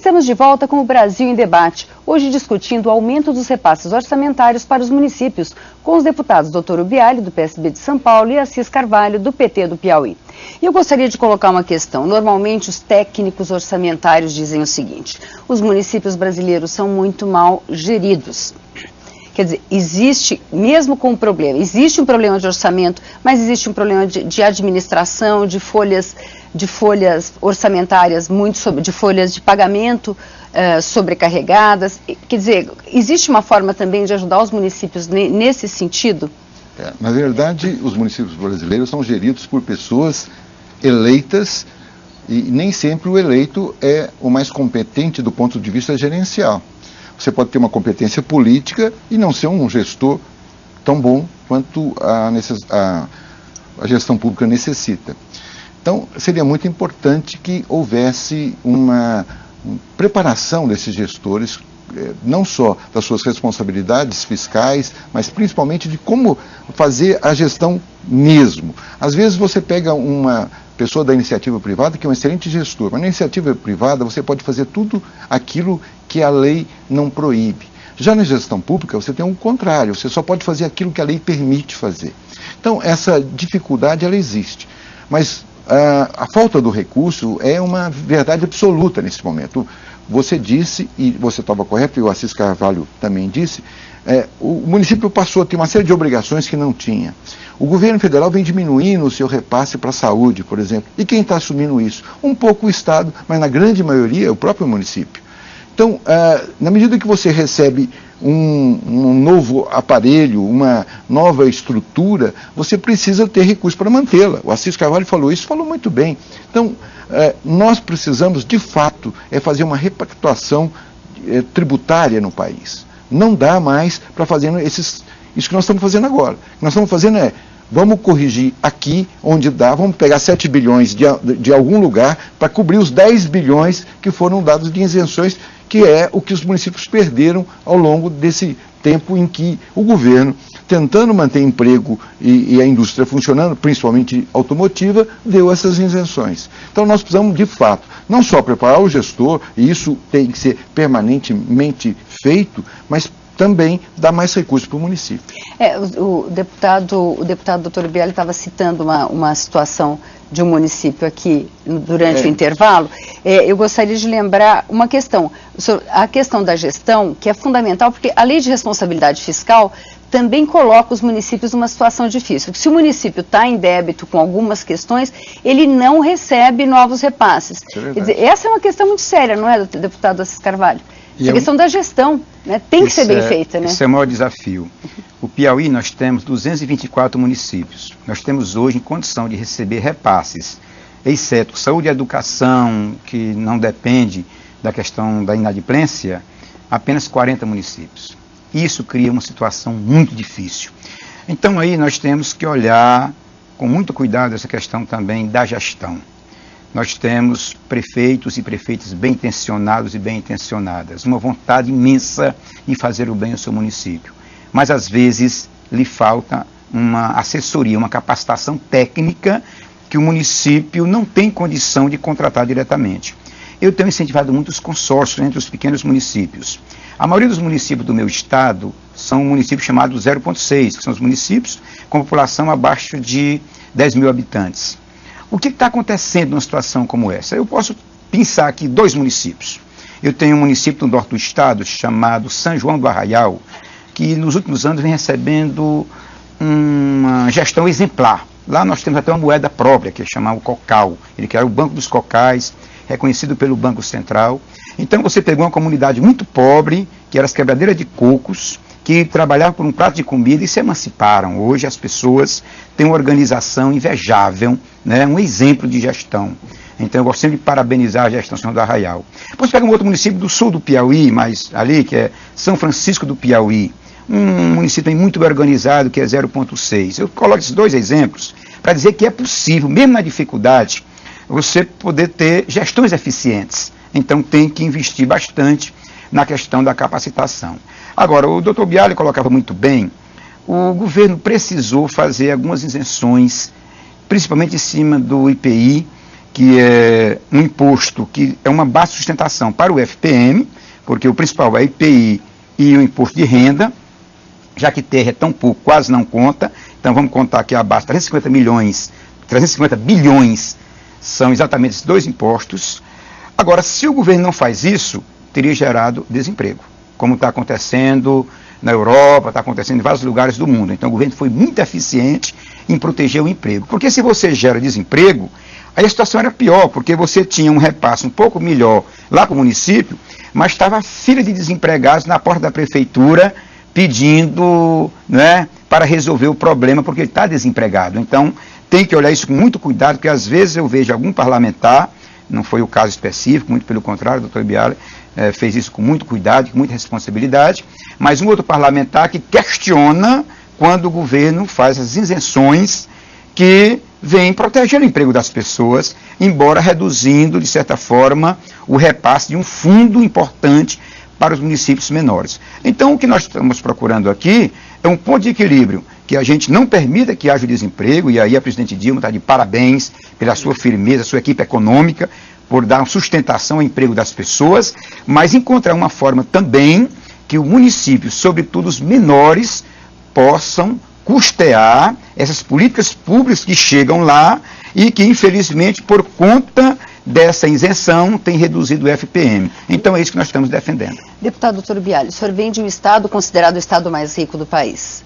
estamos de volta com o Brasil em Debate, hoje discutindo o aumento dos repasses orçamentários para os municípios, com os deputados Dr. Ubiali, do PSB de São Paulo, e Assis Carvalho, do PT do Piauí. E eu gostaria de colocar uma questão. Normalmente os técnicos orçamentários dizem o seguinte: os municípios brasileiros são muito mal geridos. Quer dizer, existe, mesmo com o problema, existe um problema de orçamento, mas existe um problema de administração, de folhas orçamentárias, de folhas de pagamento sobrecarregadas. Quer dizer, existe uma forma também de ajudar os municípios nesse sentido? Na verdade, os municípios brasileiros são geridos por pessoas eleitas e nem sempre o eleito é o mais competente do ponto de vista gerencial. Você pode ter uma competência política e não ser um gestor tão bom quanto a gestão pública necessita. Então, seria muito importante que houvesse uma preparação desses gestores, não só das suas responsabilidades fiscais, mas principalmente de como fazer a gestão mesmo. Às vezes você pega uma pessoa da iniciativa privada que é um excelente gestor, mas na iniciativa privada você pode fazer tudo aquilo que a lei não proíbe. Já na gestão pública você tem o contrário, você só pode fazer aquilo que a lei permite fazer. Então essa dificuldade ela existe, mas a falta do recurso é uma verdade absoluta nesse momento. Você disse, e você estava correto, e o Assis Carvalho também disse, o município passou a ter uma série de obrigações que não tinha. O governo federal vem diminuindo o seu repasse para a saúde, por exemplo. E quem está assumindo isso? Um pouco o Estado, mas na grande maioria é o próprio município. Então, na medida que você recebe um novo aparelho, uma nova estrutura, você precisa ter recursos para mantê-la. O Assis Carvalho falou isso, falou muito bem. Então, nós precisamos, de fato, fazer uma repactuação tributária no país. Não dá mais para fazer isso que nós estamos fazendo agora. O que nós estamos fazendo vamos corrigir aqui onde dá, vamos pegar 7 bilhões de algum lugar para cobrir os 10 bilhões que foram dados de isenções, que é o que os municípios perderam ao longo desse tempo em que o governo, tentando manter emprego e a indústria funcionando, principalmente automotiva, deu essas isenções. Então nós precisamos, de fato, não só preparar o gestor, e isso tem que ser permanentemente feito, mas também dar mais recursos para o município. O deputado Dr. Ubiali estava citando uma situação de um município aqui durante o intervalo. Eu gostaria de lembrar uma questão, a questão da gestão, que é fundamental, porque a lei de responsabilidade fiscal também coloca os municípios numa situação difícil. Porque se o município está em débito com algumas questões, ele não recebe novos repasses. Quer dizer, essa é uma questão muito séria, não é, deputado Assis Carvalho? Essa questão da gestão, né? Tem que ser bem feita, né? Esse é o maior desafio. O Piauí, nós temos 224 municípios. Nós temos hoje em condição de receber repasses, exceto saúde e educação, que não depende da questão da inadimplência, apenas 40 municípios. Isso cria uma situação muito difícil. Então aí nós temos que olhar com muito cuidado essa questão também da gestão. Nós temos prefeitos e prefeitas bem intencionados e bem intencionadas, uma vontade imensa em fazer o bem ao seu município. Mas às vezes lhe falta uma assessoria, uma capacitação técnica que o município não tem condição de contratar diretamente. Eu tenho incentivado muitos consórcios entre os pequenos municípios. A maioria dos municípios do meu estado são municípios chamados 0,6, que são os municípios com população abaixo de 10 mil habitantes. O que está acontecendo numa situação como essa? Eu posso pensar aqui 2 municípios. Eu tenho um município no norte do estado chamado São João do Arraial, que nos últimos anos vem recebendo uma gestão exemplar. Lá nós temos até uma moeda própria, que é chamada o Cocal. Ele que era o Banco dos Cocais, reconhecido pelo Banco Central. Então você pegou uma comunidade muito pobre, que eram as quebradeiras de cocos, que trabalhavam por um prato de comida e se emanciparam. Hoje as pessoas têm uma organização invejável, né? Um exemplo de gestão. Então eu gosto sempre de parabenizar a gestão do Arraial. Depois pega um outro município do sul do Piauí, mas ali, que é São Francisco do Piauí, um município muito bem organizado, que é 0,6. Eu coloco esses 2 exemplos para dizer que é possível, mesmo na dificuldade, você poder ter gestões eficientes. Então tem que investir bastante na questão da capacitação. Agora, o Dr. Ubiali colocava muito bem, o governo precisou fazer algumas isenções, principalmente em cima do IPI, que é um imposto que é uma baixa sustentação para o FPM, porque o principal é a IPI e o imposto de renda, já que terra é tão pouco, quase não conta. Então vamos contar que a base 350 bilhões são exatamente esses dois impostos. Agora, se o governo não faz isso, teria gerado desemprego, como está acontecendo na Europa, está acontecendo em vários lugares do mundo. Então o governo foi muito eficiente em proteger o emprego. Porque se você gera desemprego, aí a situação era pior, porque você tinha um repasse um pouco melhor lá para o município, mas estava a fila de desempregados na porta da prefeitura pedindo, né, para resolver o problema, porque ele está desempregado. Então tem que olhar isso com muito cuidado, porque às vezes eu vejo algum parlamentar, não foi o caso específico, muito pelo contrário, o doutor Biali fez isso com muito cuidado, com muita responsabilidade, mas um outro parlamentar que questiona quando o governo faz as isenções que vêm proteger o emprego das pessoas, embora reduzindo, de certa forma, o repasse de um fundo importante para os municípios menores. Então, o que nós estamos procurando aqui é um ponto de equilíbrio, que a gente não permita que haja desemprego, e aí a presidente Dilma está de parabéns pela sua firmeza, sua equipe econômica, por dar sustentação ao emprego das pessoas, mas encontrar uma forma também que o município, sobretudo os menores, possam custear essas políticas públicas que chegam lá e que, infelizmente, por conta dessa isenção, tem reduzido o FPM. Então é isso que nós estamos defendendo. Deputado doutor Biali, o senhor vem de um estado considerado o estado mais rico do país.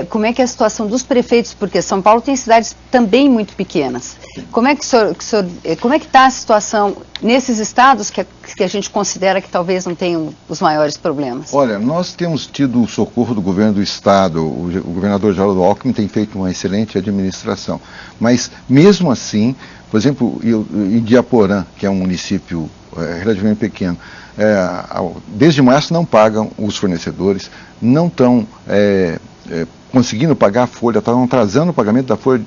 Como é que é a situação dos prefeitos, porque São Paulo tem cidades também muito pequenas. Como é que está a situação nesses estados que a gente considera que talvez não tenham os maiores problemas? Olha, nós temos tido o socorro do governo do estado, o governador Geraldo Alckmin tem feito uma excelente administração, mas mesmo assim, por exemplo, em Diaporã, que é um município relativamente pequeno, desde março não pagam os fornecedores, não estão conseguindo pagar a folha, estavam atrasando o pagamento da folha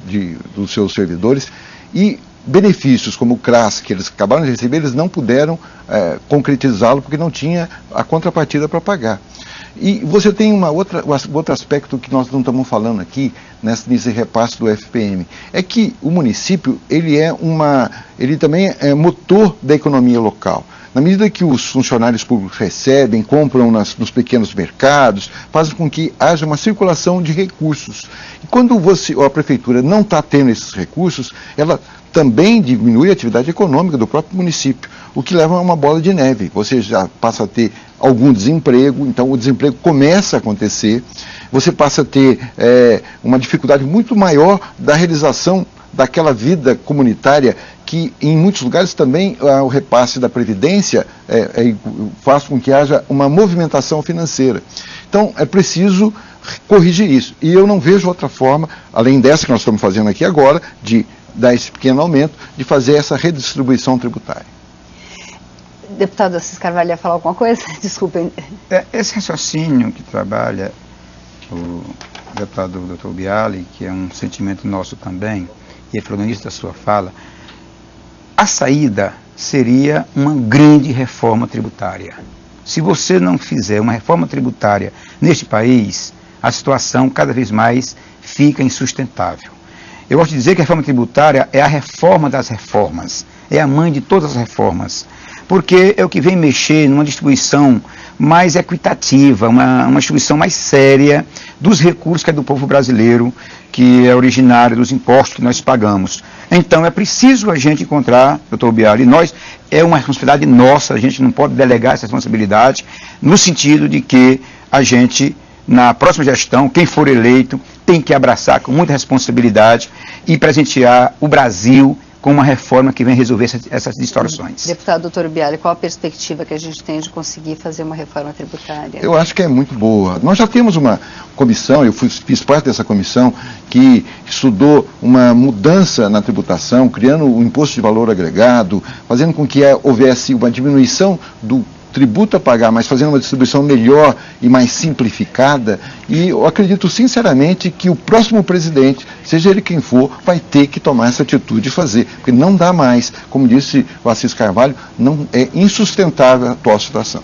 dos seus servidores, e benefícios como o CRAS, que eles acabaram de receber, eles não puderam concretizá-lo porque não tinha a contrapartida para pagar. E você tem outro aspecto que nós não estamos falando aqui, nesse repasse do FPM, é que o município, ele também é motor da economia local. Na medida que os funcionários públicos recebem, compram nos pequenos mercados, fazem com que haja uma circulação de recursos. E quando a prefeitura não está tendo esses recursos, ela também diminui a atividade econômica do próprio município, o que leva a uma bola de neve. Você já passa a ter algum desemprego, então o desemprego começa a acontecer, você passa a ter uma dificuldade muito maior da realização daquela vida comunitária que em muitos lugares também o repasse da Previdência faz com que haja uma movimentação financeira. Então é preciso corrigir isso. E eu não vejo outra forma, além dessa que nós estamos fazendo aqui agora, de dar esse pequeno aumento, de fazer essa redistribuição tributária. Deputado Assis Carvalho, ia falar alguma coisa? Desculpem. Esse raciocínio que trabalha o deputado Dr. Biali, que é um sentimento nosso também, e é protagonista da sua fala, a saída seria uma grande reforma tributária. Se você não fizer uma reforma tributária neste país, a situação cada vez mais fica insustentável. Eu gosto de dizer que a reforma tributária é a reforma das reformas, é a mãe de todas as reformas, porque é o que vem mexer numa distribuição mais equitativa, uma distribuição mais séria dos recursos que é do povo brasileiro, que é originário dos impostos que nós pagamos. Então é preciso a gente encontrar, doutor Biali, é uma responsabilidade nossa, a gente não pode delegar essa responsabilidade, no sentido de que a gente, na próxima gestão, quem for eleito, tem que abraçar com muita responsabilidade e presentear o Brasil com uma reforma que vem resolver essas distorções. Deputado doutor Biali, qual a perspectiva que a gente tem de conseguir fazer uma reforma tributária? Eu acho que é muito boa. Nós já temos uma comissão, eu fiz parte dessa comissão, que estudou uma mudança na tributação, criando o imposto de valor agregado, fazendo com que houvesse uma diminuição do tributo a pagar, mas fazendo uma distribuição melhor e mais simplificada, e eu acredito sinceramente que o próximo presidente, seja ele quem for, vai ter que tomar essa atitude e fazer, porque não dá mais, como disse o Assis Carvalho, não é insustentável a atual situação.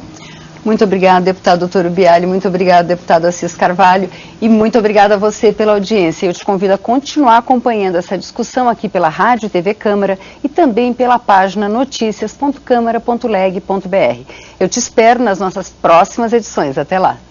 Muito obrigada, deputado Torbiali, muito obrigada, deputado Assis Carvalho, e muito obrigada a você pela audiência. Eu te convido a continuar acompanhando essa discussão aqui pela Rádio e TV Câmara e também pela página noticias.câmara.leg.br. Eu te espero nas nossas próximas edições. Até lá.